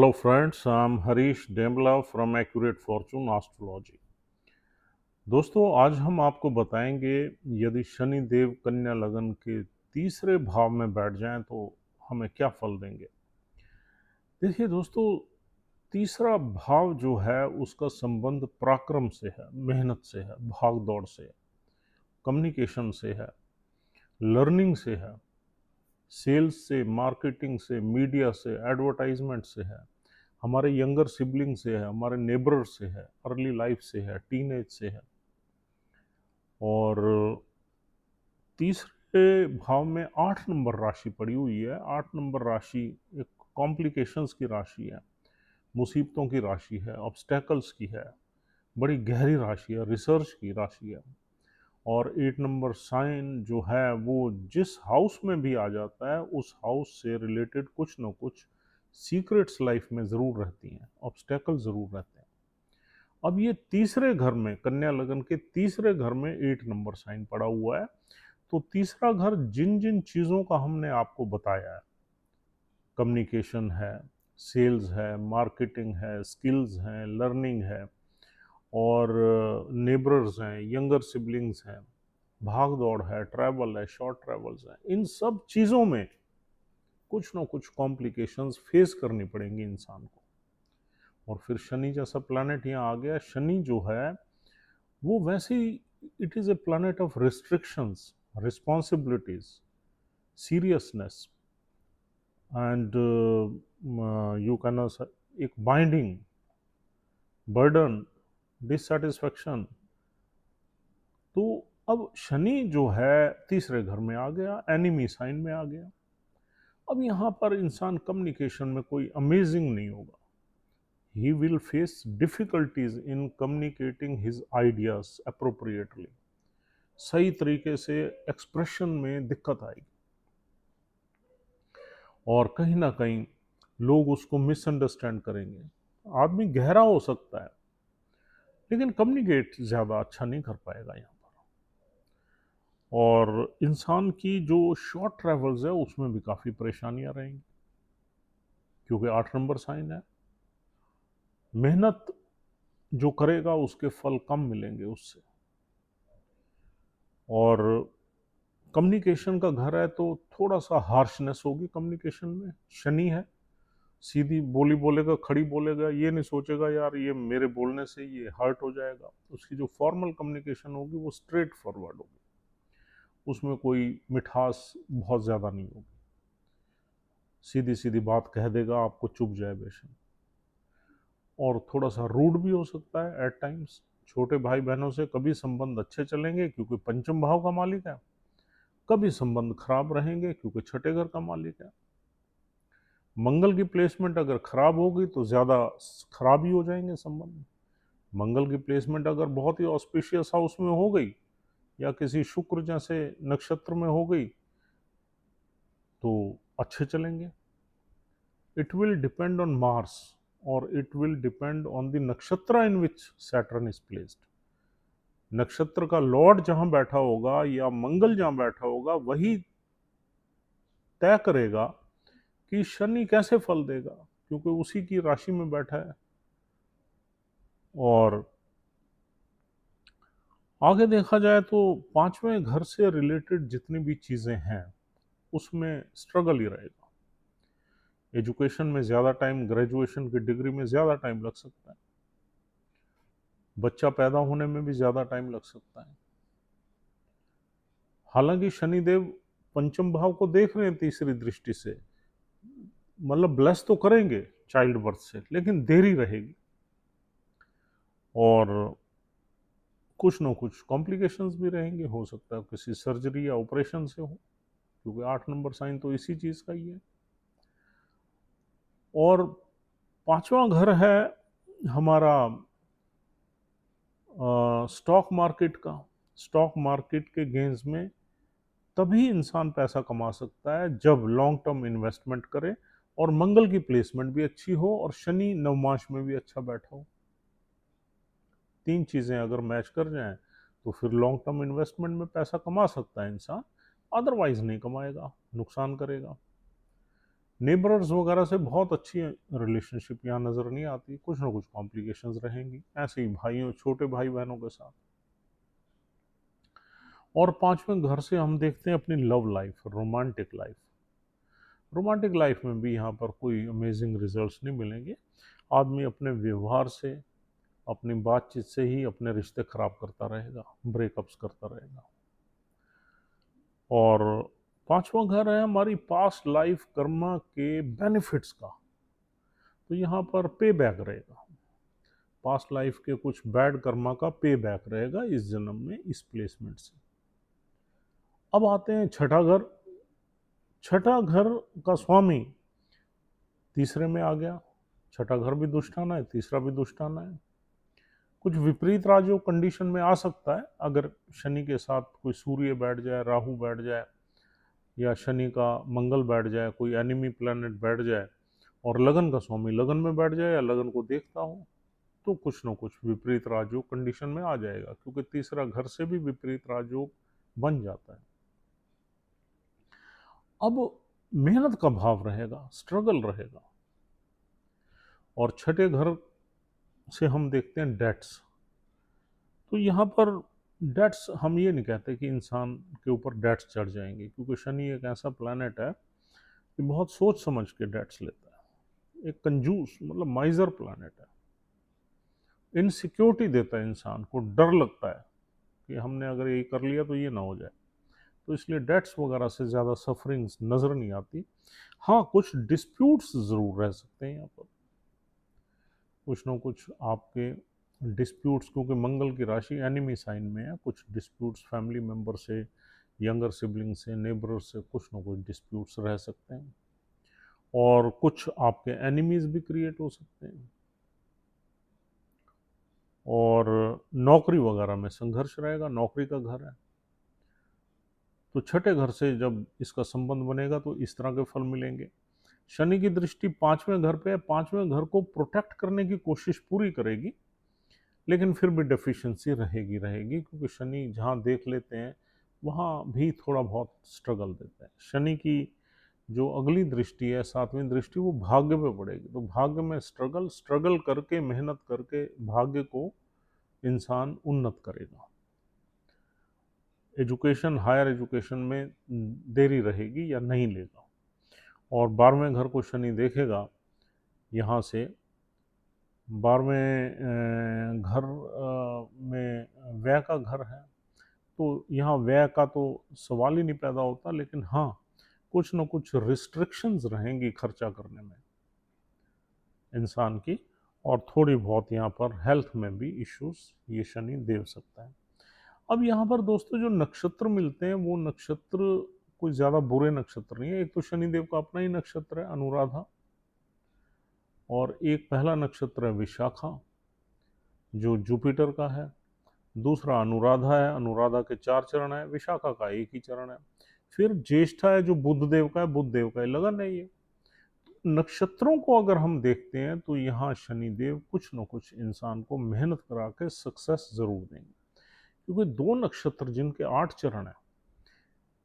Hello friends, I'm Harish Dembla from Accurate Fortune Astrology। दोस्तों आज हम आपको बताएंगे यदि शनि देव कन्या लगन के तीसरे भाव में बैठ जाएं तो हमें क्या फल देंगे। देखिए दोस्तों, तीसरा भाव जो है उसका संबंध पराक्रम से है, मेहनत से है, भाग दौड़ से, कम्युनिकेशन से है, लर्निंग से है, सेल्स से, मार्केटिंग से, मीडिया से, एडवर्टाइजमेंट से है, हमारे यंगर सिबलिंग से है, हमारे नेबर से है, अर्ली लाइफ से है, टीनेज से है। और तीसरे भाव में 8 नंबर राशि पड़ी हुई है। 8 नंबर राशि एक कॉम्प्लिकेशंस की राशि है, मुसीबतों की राशि है, ऑब्स्टेकल्स की है, बड़ी गहरी राशि है, रिसर्च की राशि है। और 8 नंबर साइन जो है वो जिस हाउस में भी आ जाता है उस हाउस से रिलेटेड कुछ ना कुछ सीक्रेट्स लाइफ में ज़रूर रहती हैं, ऑब्स्टेकल ज़रूर रहते हैं। अब ये तीसरे घर में, कन्या लगन के तीसरे घर में 8 नंबर साइन पड़ा हुआ है। तो तीसरा घर जिन जिन चीज़ों का हमने आपको बताया है, कम्युनिकेशन है, सेल्स है, मार्केटिंग है, स्किल्स हैं, लर्निंग है, और नेबरर्स हैं, यंगर सिबलिंग्स हैं, भाग दौड़ है, ट्रैवल है, शॉर्ट ट्रैवल्स हैं, इन सब चीज़ों में कुछ ना कुछ कॉम्प्लिकेशंस फेस करनी पड़ेंगी इंसान को। और फिर शनि जैसा प्लैनेट यहाँ आ गया। शनि जो है वो वैसे ही it is a planet of restrictions, responsibilities, seriousness and you can एक बाइंडिंग, बर्डन, डिससेटिस्फैक्शन। तो अब शनि जो है तीसरे घर में आ गया, एनिमी साइन में आ गया। अब यहाँ पर इंसान कम्युनिकेशन में कोई अमेजिंग नहीं होगा। he will face difficulties in communicating his ideas appropriately। सही तरीके से एक्सप्रेशन में दिक्कत आएगी और कहीं ना कहीं लोग उसको मिसअंडरस्टैंड करेंगे। आदमी गहरा हो सकता है लेकिन कम्युनिकेट ज़्यादा अच्छा नहीं कर पाएगा यहाँ पर। और इंसान की जो शॉर्ट ट्रैवल्स है उसमें भी काफ़ी परेशानियाँ रहेंगी क्योंकि 8 नंबर साइन है। मेहनत जो करेगा उसके फल कम मिलेंगे उससे। और कम्युनिकेशन का घर है तो थोड़ा सा हार्शनेस होगी कम्युनिकेशन में। शनि है, सीधी बोली बोलेगा, खड़ी बोलेगा, ये नहीं सोचेगा यार ये मेरे बोलने से ये हर्ट हो जाएगा। उसकी जो फॉर्मल कम्युनिकेशन होगी वो स्ट्रेट फॉरवर्ड होगी, उसमें कोई मिठास बहुत ज़्यादा नहीं होगी। सीधी सीधी बात कह देगा, आपको चुभ जाए बेशक। और थोड़ा सा रूड भी हो सकता है एट टाइम्स। छोटे भाई बहनों से कभी संबंध अच्छे चलेंगे क्योंकि पंचम भाव का मालिक है, कभी संबंध खराब रहेंगे क्योंकि छठे घर का मालिक है। मंगल की प्लेसमेंट अगर खराब होगी तो ज़्यादा खराब ही हो जाएंगे संबंध। मंगल की प्लेसमेंट अगर बहुत ही ऑस्पिशियस हाउस में हो गई या किसी शुक्र जैसे नक्षत्र में हो गई तो अच्छे चलेंगे। It will depend on Mars और it will depend on the nakshatra in which Saturn is placed. नक्षत्र का लॉर्ड जहां बैठा होगा या मंगल जहां बैठा होगा वही तय करेगा कि शनि कैसे फल देगा, क्योंकि उसी की राशि में बैठा है। और आगे देखा जाए तो 5वें घर से रिलेटेड जितनी भी चीज़ें हैं उसमें स्ट्रगल ही रहेगा। एजुकेशन में ज़्यादा टाइम, ग्रेजुएशन की डिग्री में ज़्यादा टाइम लग सकता है, बच्चा पैदा होने में भी ज़्यादा टाइम लग सकता है। हालांकि शनिदेव पंचम भाव को देख रहे हैं तीसरी दृष्टि से, मतलब ब्लेस तो करेंगे चाइल्ड बर्थ से, लेकिन देरी रहेगी और कुछ ना कुछ कॉम्प्लिकेशंस भी रहेंगे। हो सकता है किसी सर्जरी या ऑपरेशन से हो, क्योंकि 8 नंबर साइन तो इसी चीज़ का ही है। और 5वां घर है हमारा स्टॉक मार्केट का। स्टॉक मार्केट के गेंस में तभी इंसान पैसा कमा सकता है जब लॉन्ग टर्म इन्वेस्टमेंट करे और मंगल की प्लेसमेंट भी अच्छी हो और शनि नवमांश में भी अच्छा बैठा हो। 3 चीज़ें अगर मैच कर जाएं तो फिर लॉन्ग टर्म इन्वेस्टमेंट में पैसा कमा सकता है इंसान, अदरवाइज नहीं कमाएगा, नुकसान करेगा। नेबरर्स वगैरह से बहुत अच्छी रिलेशनशिप यहाँ नज़र नहीं आती, कुछ ना कुछ कॉम्प्लिकेशंस रहेंगी, ऐसे ही भाइयों, छोटे भाई बहनों के साथ। और पांचवें घर से हम देखते हैं अपनी love life, romantic life. Romantic life में भी यहाँ पर कोई अमेजिंग रिजल्ट्स नहीं मिलेंगे। आदमी अपने व्यवहार से, अपनी बातचीत से ही अपने रिश्ते खराब करता रहेगा, ब्रेकअप्स करता रहेगा। और पांचवा घर है हमारी पास्ट लाइफ कर्मा के बेनिफिट्स का। तो यहाँ पर पे बैक रहेगा, पास्ट लाइफ के कुछ बैड कर्मा का पे बैक रहेगा इस जन्म में, इस प्लेसमेंट से। अब आते हैं छठा घर। छठा घर का स्वामी तीसरे में आ गया। छठा घर भी दुष्टाना है, तीसरा भी दुष्टाना है। कुछ विपरीत राजयोग कंडीशन में आ सकता है अगर शनि के साथ कोई सूर्य बैठ जाए, राहु बैठ जाए, या शनि का मंगल बैठ जाए, कोई एनिमी प्लैनेट बैठ जाए और लगन का स्वामी लगन में बैठ जाए या लगन को देखता हो, तो कुछ न कुछ विपरीत राजयोग कंडीशन में आ जाएगा, क्योंकि तीसरा घर से भी विपरीत राजयोग बन जाता है। अब मेहनत का भाव रहेगा, स्ट्रगल रहेगा। और छठे घर से हम देखते हैं डेट्स। तो यहाँ पर डेट्स, हम ये नहीं कहते कि इंसान के ऊपर डेट्स चढ़ जाएंगे, क्योंकि शनि एक ऐसा प्लैनेट है कि बहुत सोच समझ के डेट्स लेता है। एक कंजूस, मतलब माइजर प्लैनेट है। इनसिक्योरिटी देता है इंसान को, डर लगता है कि हमने अगर ये कर लिया तो ये ना हो जाए। तो इसलिए डेट्स वगैरह से ज़्यादा सफरिंग्स नज़र नहीं आती। हाँ, कुछ डिस्प्यूट्स ज़रूर रह सकते हैं यहाँ पर, कुछ ना कुछ आपके डिस्प्यूट्स, क्योंकि मंगल की राशि एनिमी साइन में है। कुछ डिस्प्यूट्स फैमिली मेंबर से, यंगर सिबलिंग से, नेबर से कुछ ना कुछ डिस्प्यूट्स रह सकते हैं। और कुछ आपके एनिमीज भी क्रिएट हो सकते हैं। और नौकरी वगैरह में संघर्ष रहेगा, नौकरी का घर है। तो छठे घर से जब इसका संबंध बनेगा तो इस तरह के फल मिलेंगे। शनि की दृष्टि पांचवें घर पे है, पांचवें घर को प्रोटेक्ट करने की कोशिश पूरी करेगी, लेकिन फिर भी डेफिशिएंसी रहेगी रहेगी, क्योंकि शनि जहाँ देख लेते हैं वहाँ भी थोड़ा बहुत स्ट्रगल देता है। शनि की जो अगली दृष्टि है, सातवीं दृष्टि, वो भाग्य पे पड़ेगी। तो भाग्य में स्ट्रगल करके, मेहनत करके भाग्य को इंसान उन्नत करेगा। एजुकेशन, हायर एजुकेशन में देरी रहेगी या नहीं लेगा। और 12वें घर को शनि देखेगा यहाँ से। 12वें घर में व्यय का घर है, तो यहाँ व्यय का तो सवाल ही नहीं पैदा होता, लेकिन हाँ, कुछ न कुछ रिस्ट्रिक्शंस रहेंगी खर्चा करने में इंसान की। और थोड़ी बहुत यहाँ पर हेल्थ में भी इश्यूज ये शनि दे सकता है। अब यहाँ पर दोस्तों जो नक्षत्र मिलते हैं, वो नक्षत्र कोई ज़्यादा बुरे नक्षत्र नहीं है। एक तो शनिदेव का अपना ही नक्षत्र है अनुराधा, और एक पहला नक्षत्र है विशाखा जो जुपिटर का है। दूसरा अनुराधा है, अनुराधा के 4 चरण है, विशाखा का एक ही चरण है। फिर ज्येष्ठा है जो बुध देव का है, बुध देव का लगन है ये। नक्षत्रों को अगर हम देखते हैं तो यहाँ शनिदेव कुछ न कुछ इंसान को मेहनत करा के सक्सेस जरूर देंगे, क्योंकि 2 नक्षत्र जिनके 8 चरण है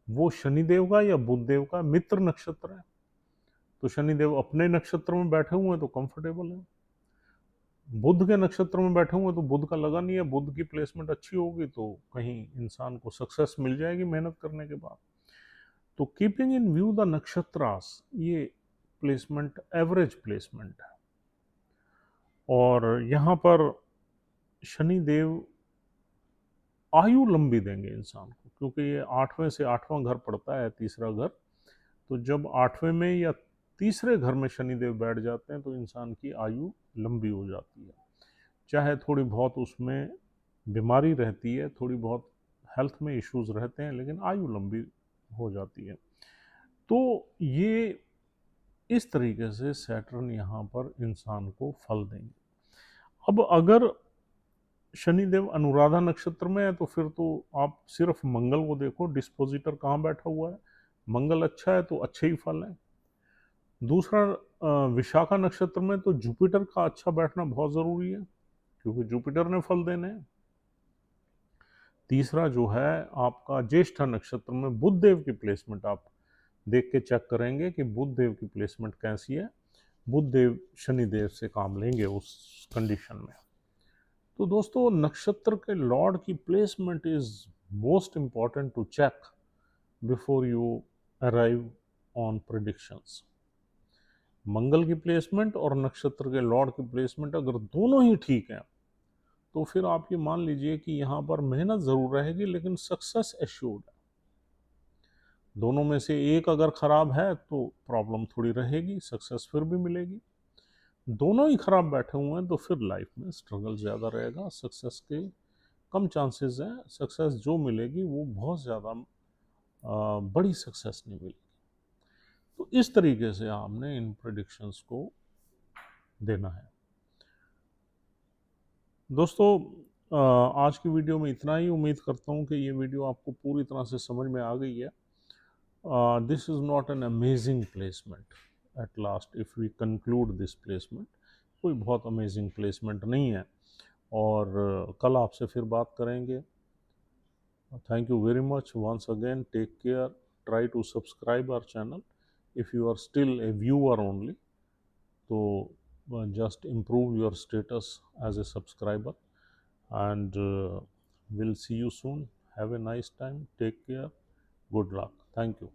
वो शनिदेव का या बुध देव का मित्र नक्षत्र है। तो शनिदेव अपने नक्षत्र में बैठे हुए हैं तो कंफर्टेबल है, बुध के नक्षत्र में बैठे हुए तो बुध का लगा नहीं है, बुध की प्लेसमेंट अच्छी होगी तो कहीं इंसान को सक्सेस मिल जाएगी मेहनत करने के बाद। तो keeping in view the nakshatras, ये प्लेसमेंट एवरेज प्लेसमेंट है। और यहाँ पर शनिदेव आयु लंबी देंगे इंसान को, क्योंकि ये 8वें से 8वां घर पड़ता है, तीसरा घर। तो जब 8वें में या तीसरे घर में शनिदेव बैठ जाते हैं तो इंसान की आयु लंबी हो जाती है। चाहे थोड़ी बहुत उसमें बीमारी रहती है, थोड़ी बहुत हेल्थ में इश्यूज रहते हैं, लेकिन आयु लंबी हो जाती है। तो ये इस तरीके से सैटर्न यहाँ पर इंसान को फल देंगे। अब अगर शनिदेव अनुराधा नक्षत्र में है तो फिर तो आप सिर्फ मंगल को देखो, डिस्पोजिटर कहाँ बैठा हुआ है, मंगल अच्छा है तो अच्छे ही फल है। दूसरा विशाखा नक्षत्र में तो जुपिटर का अच्छा बैठना बहुत ज़रूरी है, क्योंकि जुपिटर ने फल देने हैं। तीसरा जो है आपका ज्येष्ठा नक्षत्र में बुध देव की प्लेसमेंट आप देख के चेक करेंगे कि बुध देव की प्लेसमेंट कैसी है, बुध देव शनि देव से काम लेंगे उस कंडीशन में। तो दोस्तों, नक्षत्र के लॉर्ड की placement is most important to check before you arrive on predictions. Mangal की प्लेसमेंट और नक्षत्र के लॉर्ड की प्लेसमेंट अगर दोनों ही ठीक हैं तो फिर आप ये मान लीजिए कि यहाँ पर मेहनत ज़रूर रहेगी लेकिन सक्सेस एश्योर्ड है। दोनों में से एक अगर खराब है तो प्रॉब्लम थोड़ी रहेगी, सक्सेस फिर भी मिलेगी। दोनों ही खराब बैठे हुए हैं तो फिर लाइफ में स्ट्रगल ज़्यादा रहेगा, सक्सेस के कम चांसेस हैं। सक्सेस जो मिलेगी वो बहुत ज़्यादा बड़ी सक्सेस नहीं मिलेगी। तो इस तरीके से आपने इन प्रेडिक्शंस को देना है। दोस्तों, आज की वीडियो में इतना ही। उम्मीद करता हूँ कि ये वीडियो आपको पूरी तरह से समझ में आ गई है। This is not an amazing placement at last if we conclude this placement. कोई बहुत अमेजिंग प्लेसमेंट नहीं है और कल आपसे फिर बात करेंगे। Thank you very much once again, take care, try to subscribe our channel if you are still a viewer only, so just improve your status as a subscriber, and we'll see you soon. Have a nice time, take care, good luck, thank you.